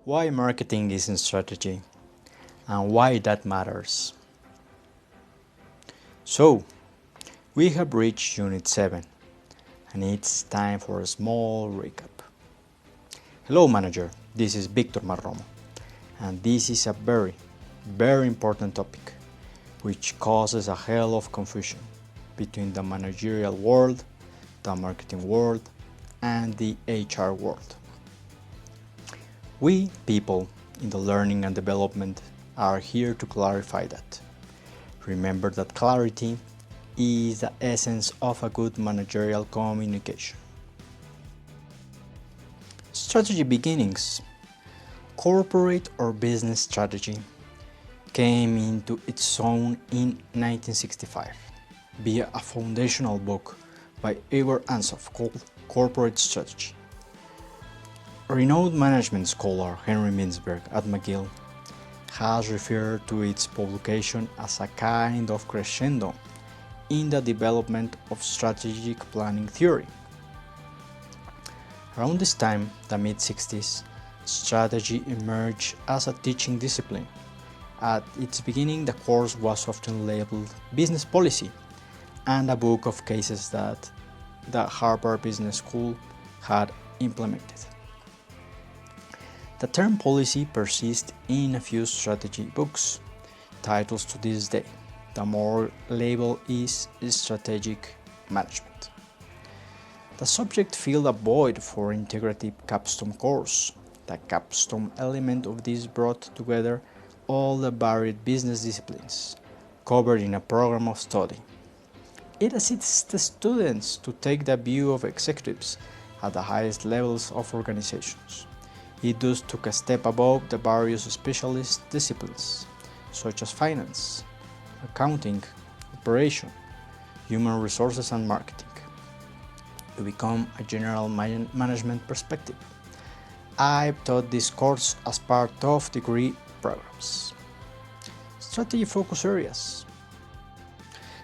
Why marketing is in strategy and why that matters. So, we have reached Unit 7 and it's time for a small recap. Hello manager, this is Victor Marromo and this is a very important topic which causes a hell of confusion between the managerial world, the marketing world, and the HR world. We people in the learning and development are here to clarify that. Remember that clarity is the essence of a good managerial communication. Strategy beginnings. Corporate or business strategy came into its own in 1965 via a foundational book by Eber Ansoff called Corporate Strategy. Renowned management scholar Henry Mintzberg at McGill has referred to its publication as a kind of crescendo in the development of strategic planning theory. Around this time, the mid-60s, strategy emerged as a teaching discipline. At its beginning, the course was often labeled business policy and a book of cases that the Harvard Business School had implemented. The term policy persists in a few strategy books, titles to this day. The more label is strategic management. The subject filled a void for integrative capstone course. The capstone element of this brought together all the varied business disciplines covered in a program of study. It assists the students to take the view of executives at the highest levels of organizations. It thus took a step above the various specialist disciplines, such as finance, accounting, operation, human resources and marketing, to become a general management perspective. I've taught this course as part of degree programs. Strategy focus areas.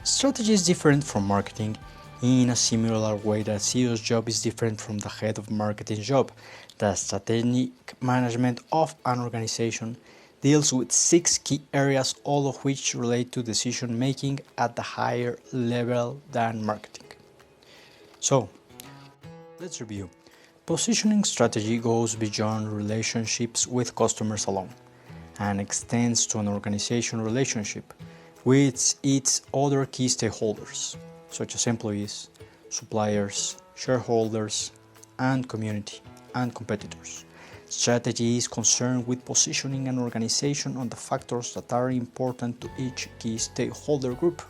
Strategy is different from marketing in a similar way that CEO's job is different from the head of marketing's job. The strategic management of an organization deals with 6 key areas, all of which relate to decision making at the higher level than marketing. So, let's review. Positioning strategy goes beyond relationships with customers alone and extends to an organization relationship with its other key stakeholders, such as employees, suppliers, shareholders, and community and competitors. Strategy is concerned with positioning an organization on the factors that are important to each key stakeholder group.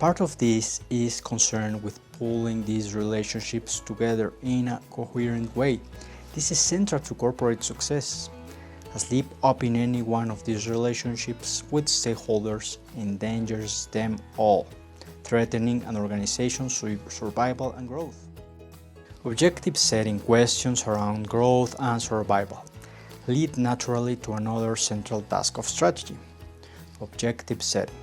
Part of this is concerned with pulling these relationships together in a coherent way. This is central to corporate success. A slip up in any one of these relationships with stakeholders endangers them all, threatening an organization's survival and growth. Objective setting questions around growth and survival lead naturally to another central task of strategy: objective setting.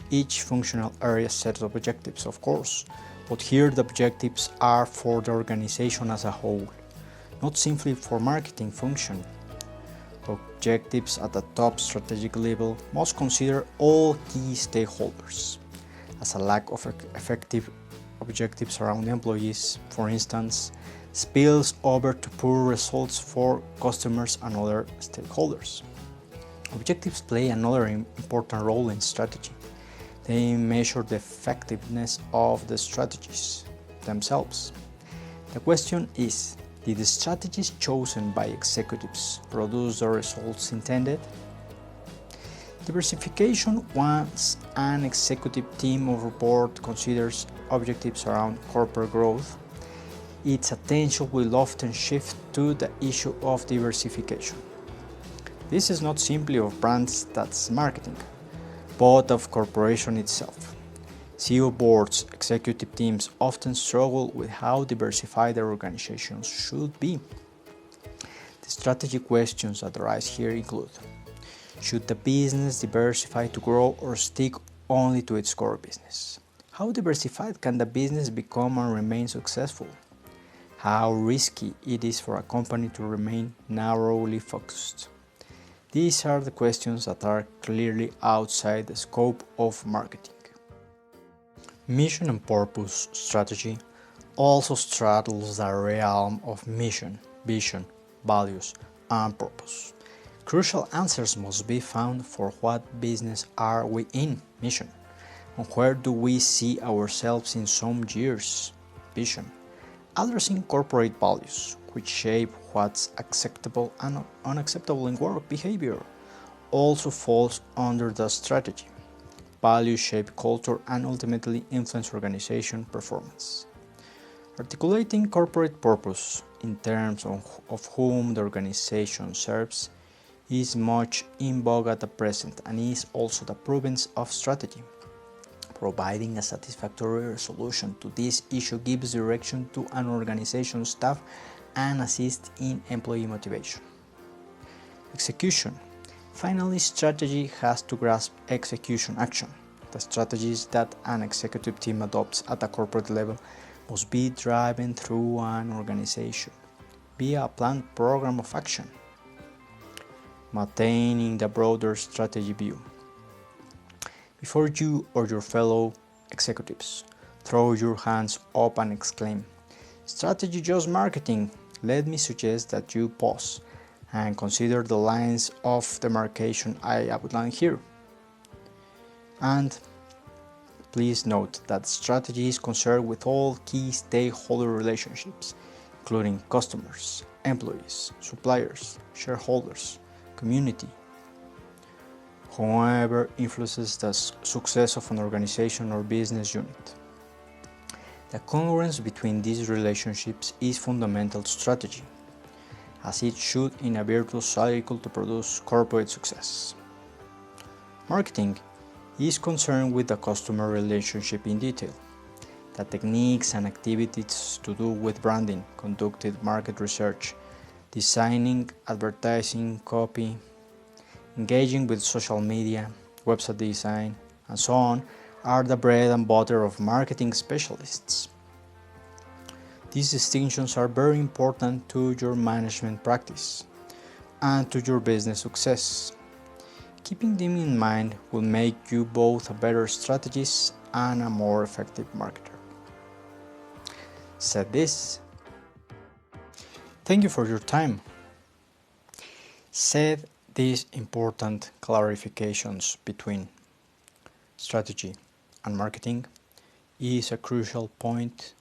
Each functional area sets objectives, of course, but here the objectives are for the organization as a whole, not simply for marketing function. Objectives at the top strategic level must consider all key stakeholders, as a lack of effective objectives around employees, for instance, spills over to poor results for customers and other stakeholders. Objectives play another important role in strategy. They measure the effectiveness of the strategies themselves. The question is, did the strategies chosen by executives produce the results intended? Diversification. Once an executive team or board considers objectives around corporate growth, its attention will often shift to the issue of diversification. This is not simply of brands, that's marketing, but of corporation itself. CEO boards, executive teams often struggle with how diversified their organizations should be. The strategy questions that arise here include: should the business diversify to grow or stick only to its core business? How diversified can the business become and remain successful? how risky it is for a company to remain narrowly focused. These are the questions that are clearly outside the scope of marketing. Mission and purpose strategy also straddles the realm of mission, vision, values, and purpose. Crucial answers must be found for what business are we in, mission, and where do we see ourselves in some years, vision. Addressing corporate values, which shape what's acceptable and unacceptable in work behavior, also falls under the strategy. Values shape culture and ultimately influence organization performance. Articulating corporate purpose in terms of whom the organization serves is much in vogue at the present and is also the province of strategy. Providing a satisfactory solution to this issue gives direction to an organization's staff and assists in employee motivation. Execution. Finally, strategy has to grasp execution action. The strategies that an executive team adopts at a corporate level must be driven through an organization via a planned program of action, maintaining the broader strategy view. Before you or your fellow executives throw your hands up and exclaim, "Strategy just marketing," let me suggest that you pause and consider the lines of demarcation I outlined here. And please note that strategy is concerned with all key stakeholder relationships, including customers, employees, suppliers, shareholders, community, whoever influences the success of an organization or business unit. The congruence between these relationships is fundamental to strategy, as it should in a virtuous cycle to produce corporate success. Marketing is concerned with the customer relationship in detail. The techniques and activities to do with branding, conducted market research, designing advertising copy, engaging with social media, website design, and so on are the bread and butter of marketing specialists. These distinctions are very important to your management practice and to your business success. Keeping them in mind will make you both a better strategist and a more effective marketer. Said this, thank you for your time. Said these important clarifications between strategy and marketing is a crucial point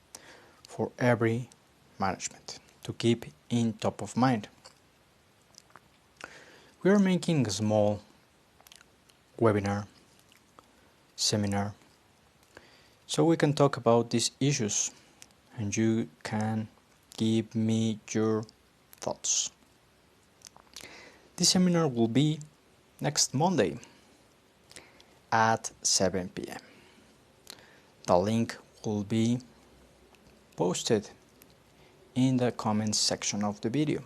for every management to keep in top of mind. We are making a small webinar, seminar, so we can talk about these issues and you can give me your thoughts. This seminar will be next Monday at 7 p.m. The link will be posted in the comments section of the video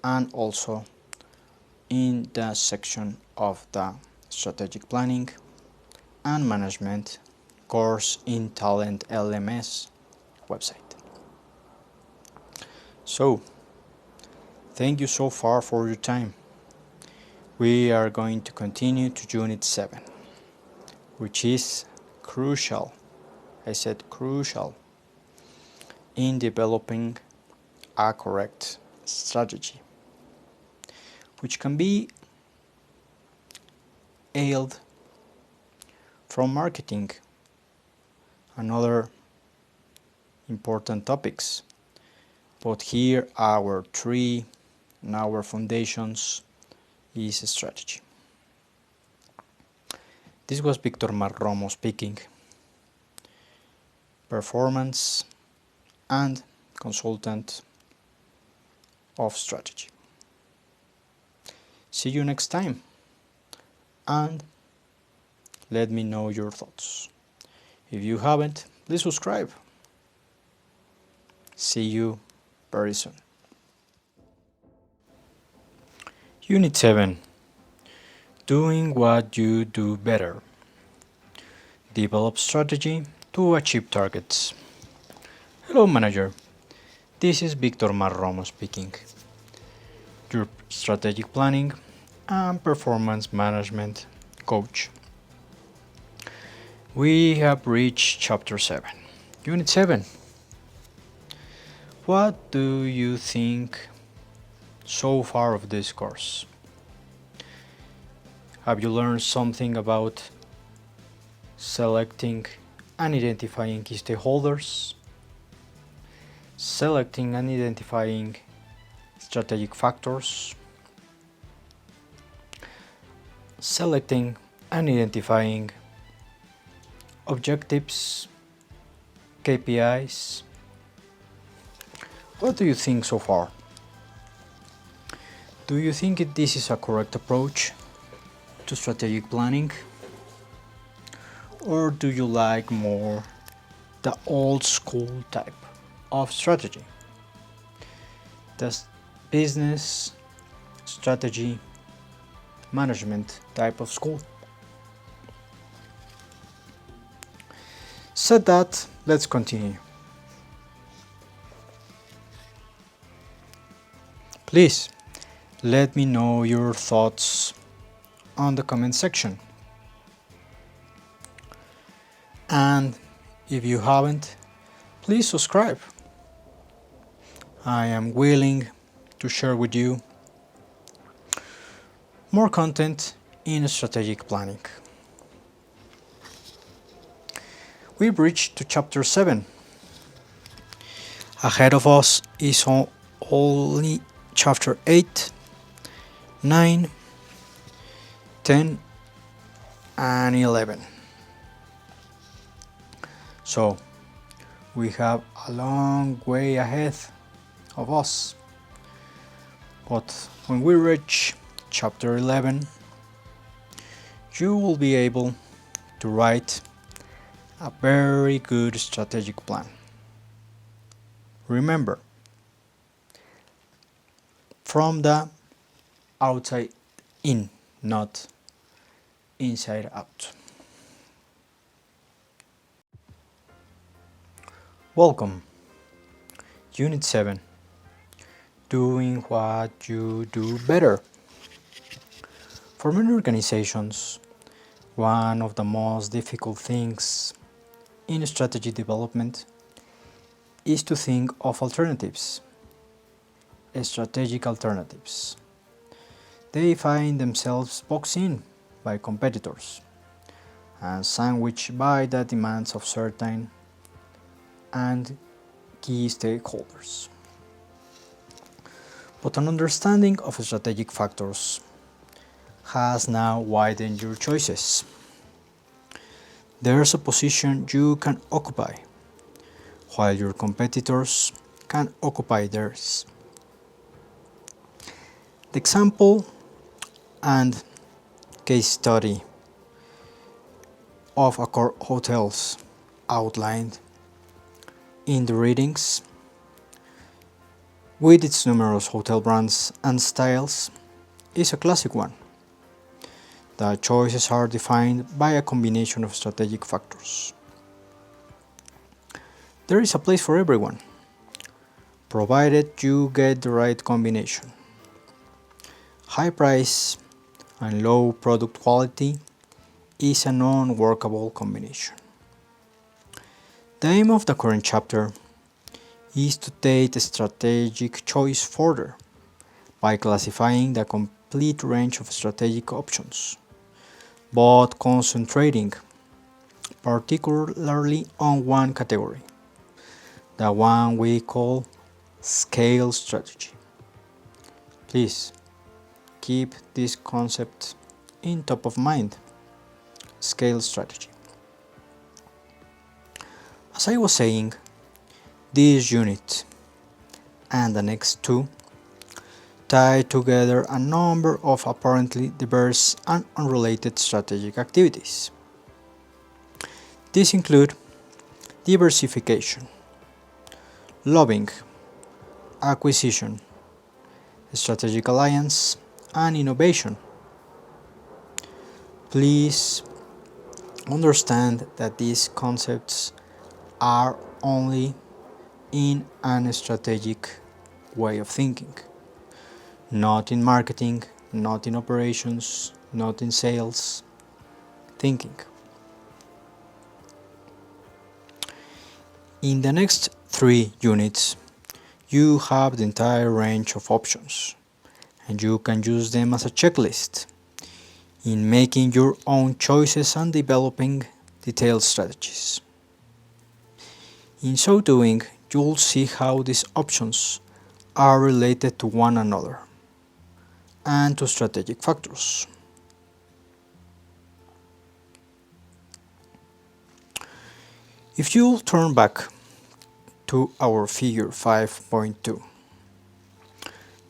and also in the section of the strategic planning and management course in Talent LMS website. So, thank you so far for your time. We are going to continue to Unit 7, which is crucial, I said crucial, in developing a correct strategy, which can be hailed from marketing and other important topics. But here our tree and our foundations is strategy. This was Victor Marromo speaking, performance and consultant of strategy. See you next time and let me know your thoughts. If you haven't, please subscribe. See you very soon. Unit 7. Doing what you do better. Develop strategy to achieve targets. Hello, manager. This is Victor Marromo speaking, your strategic planning and performance management coach. We have reached Chapter 7, Unit 7. What do you think so far of this course? Have you learned something about selecting and identifying key stakeholders, selecting and identifying strategic factors, selecting and identifying objectives, KPIs? What do you think so far? Do you think this is a correct approach to strategic planning? Or do you like more the old school type of strategy? The business strategy management type of school? Said that, let's continue. Please let me know your thoughts on the comment section. And if you haven't, please subscribe. I am willing to share with you more content in strategic planning. We've reached to Chapter 7. Ahead of us is only Chapter 8, 9, 10, and 11. So, we have a long way ahead of us. But when we reach Chapter 11, you will be able to write a very good strategic plan. Remember, from the outside in, not inside out. Welcome. Unit 7. Doing what you do better. For many organizations, one of the most difficult things in strategy development is to think of alternatives, strategic alternatives. They find themselves boxed in by competitors and sandwiched by the demands of certain and key stakeholders. But an understanding of strategic factors has now widened your choices. There's a position you can occupy, while your competitors can occupy theirs. The example and case study of Accor hotels outlined in the readings, with its numerous hotel brands and styles, is a classic one. The choices are defined by a combination of strategic factors. There is a place for everyone, provided you get the right combination. High price and low product quality is a non-workable combination. The aim of the current chapter is to take the strategic choice further by classifying the complete range of strategic options, but concentrating particularly on one category, the one we call scale strategy. Please keep this concept in top of mind, scale strategy. As I was saying, this unit and the next two tie together a number of apparently diverse and unrelated strategic activities. These include diversification, lobbying, acquisition, strategic alliance, and innovation. Please understand that these concepts are only in a strategic way of thinking, not in marketing, not in operations, not in sales, thinking. In the next 3 units, you have the entire range of options, and you can use them as a checklist in making your own choices and developing detailed strategies. In so doing, you'll see how these options are related to one another and to strategic factors. If you'll turn back to our figure 5.2,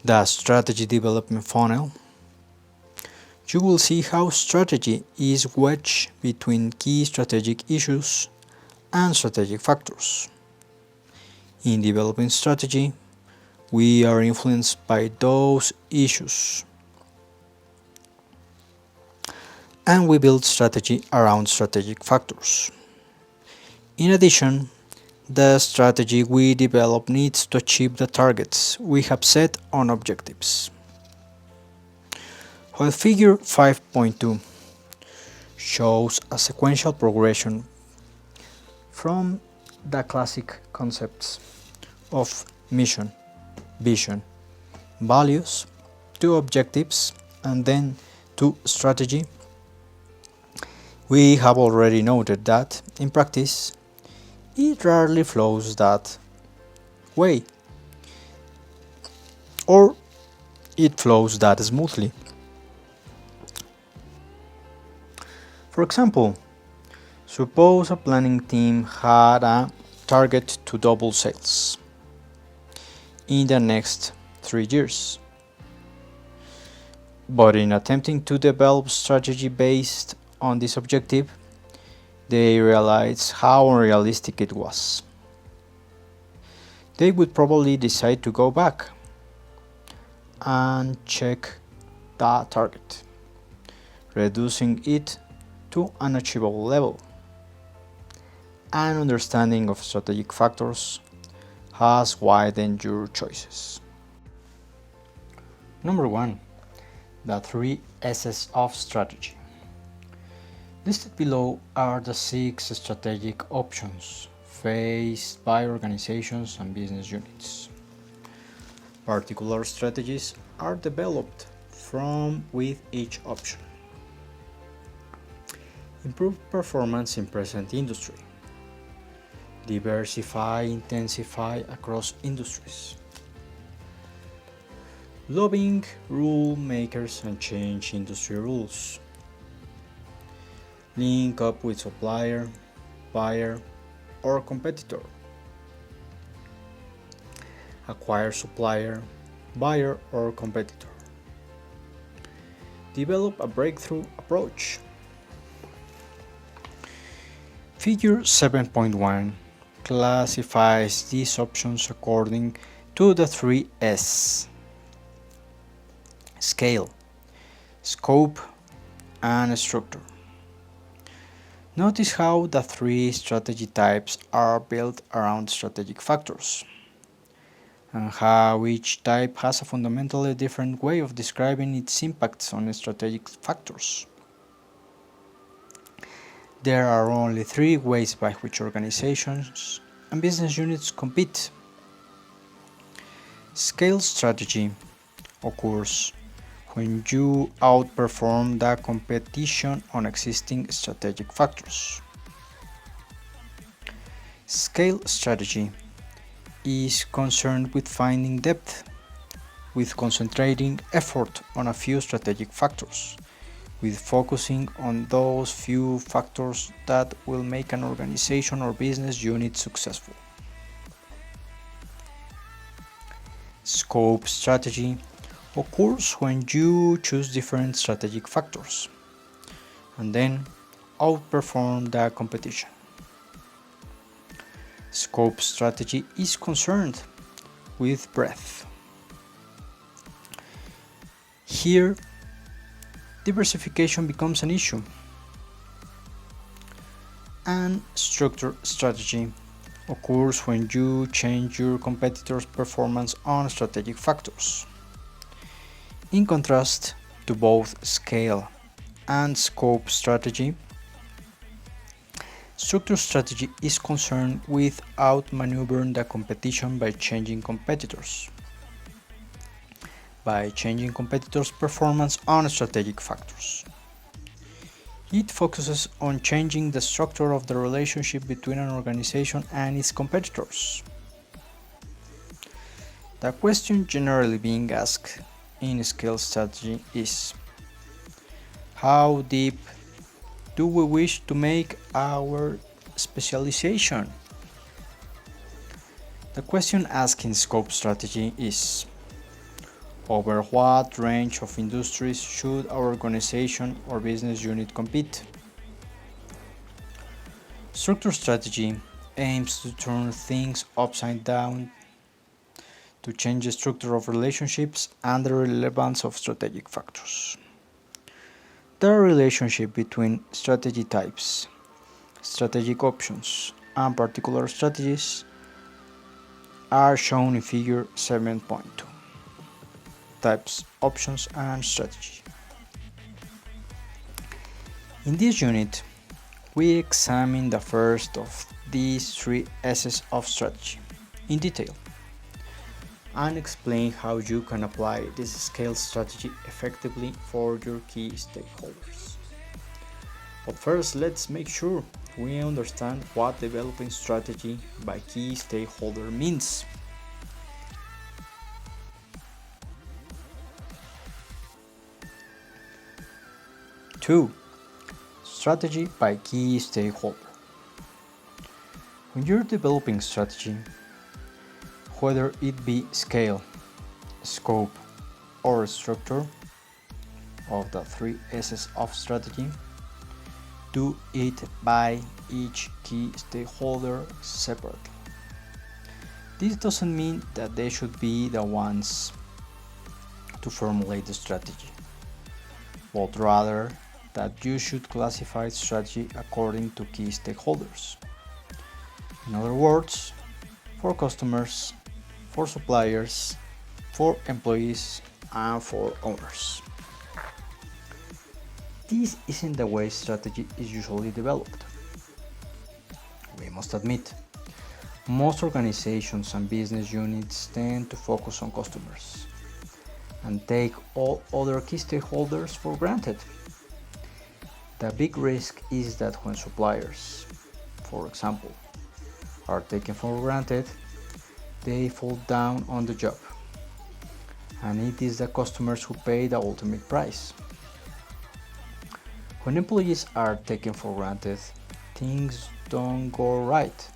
the strategy development funnel, you will see how strategy is wedged between key strategic issues and strategic factors. In developing strategy, we are influenced by those issues, and we build strategy around strategic factors. In addition, the strategy we develop needs to achieve the targets we have set on objectives. While figure 5.2 shows a sequential progression from the classic concepts of mission, vision, values to objectives and then to strategy, we have already noted that in practice it rarely flows that way, or it flows that smoothly. For example, suppose a planning team had a target to double sales in the next 3 years. But in attempting to develop strategy based on this objective, they realized how unrealistic it was. They would probably decide to go back and check the target, reducing it to an achievable level. An understanding of strategic factors has widened your choices. Number 1. The 3 S's of strategy. Listed below are the 6 strategic options faced by organizations and business units. Particular strategies are developed from with each option. Improve performance in present industry. Diversify, intensify across industries. Lobbying rule makers and change industry rules. Link up with supplier, buyer, or competitor. Acquire supplier, buyer, or competitor. Develop a breakthrough approach. Figure 7.1 classifies these options according to the 3 S: scale, scope, and structure. Notice how the 3 strategy types are built around strategic factors, and how each type has a fundamentally different way of describing its impacts on strategic factors. There are only 3 ways by which organizations and business units compete. Scale strategy occurs when you outperform the competition on existing strategic factors. Scale strategy is concerned with finding depth, with concentrating effort on a few strategic factors, with focusing on those few factors that will make an organization or business unit successful. Scope strategy occurs when you choose different strategic factors and then outperform the competition. Scope strategy is concerned with breadth. Here, diversification becomes an issue. And structure strategy occurs when you change your competitors' performance on strategic factors. In contrast to both scale and scope strategy, structure strategy is concerned with outmaneuvering the competition by changing competitors' performance on strategic factors. It focuses on changing the structure of the relationship between an organization and its competitors. The question generally being asked in scale strategy is, how deep do we wish to make our specialization? The question asked in scope strategy is, over what range of industries should our organization or business unit compete? Structure strategy aims to turn things upside down to change the structure of relationships and the relevance of strategic factors. The relationship between strategy types, strategic options, and particular strategies are shown in Figure 7.2. Types, options, and strategy. In this unit, we examine the first of these three S's of strategy in detail and explain how you can apply this scale strategy effectively for your key stakeholders. But first, let's make sure we understand what developing strategy by key stakeholder means. Two, strategy by key stakeholder. When you're developing strategy, whether it be scale, scope, or structure of the three S's of strategy, do it by each key stakeholder separately. This doesn't mean that they should be the ones to formulate the strategy, but rather that you should classify strategy according to key stakeholders. In other words, for customers, for suppliers, for employees, and for owners. This isn't the way strategy is usually developed. We must admit, most organizations and business units tend to focus on customers and take all other key stakeholders for granted. The big risk is that when suppliers, for example, are taken for granted, they fall down on the job, and it is the customers who pay the ultimate price. When employees are taken for granted, things don't go right,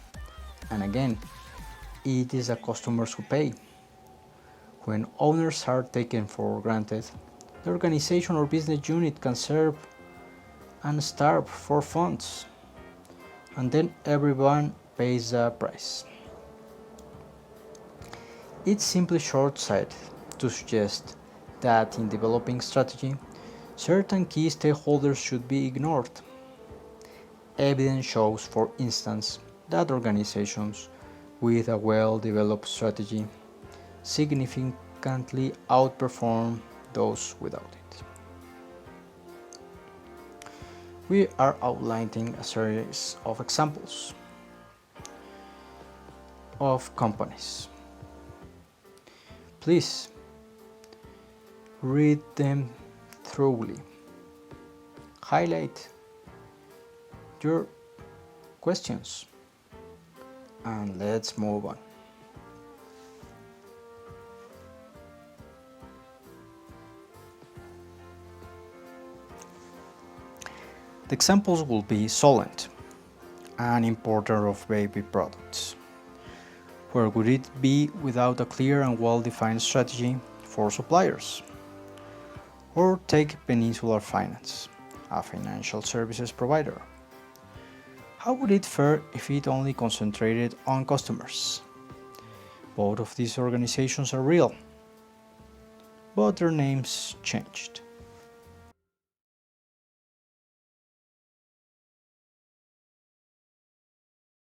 and again, it is the customers who pay. When owners are taken for granted, the organization or business unit can serve and starve for funds, and then everyone pays the price. It's simply short-sighted to suggest that in developing strategy, certain key stakeholders should be ignored. Evidence shows, for instance, that organizations with a well-developed strategy significantly outperform those without it. We are outlining a series of examples of companies. Please read them thoroughly. Highlight your questions and let's move on. The examples will be Solent, an importer of baby products. Where would it be without a clear and well-defined strategy for suppliers? Or take Peninsular Finance, a financial services provider. How would it fare if it only concentrated on customers? Both of these organizations are real, but their names changed.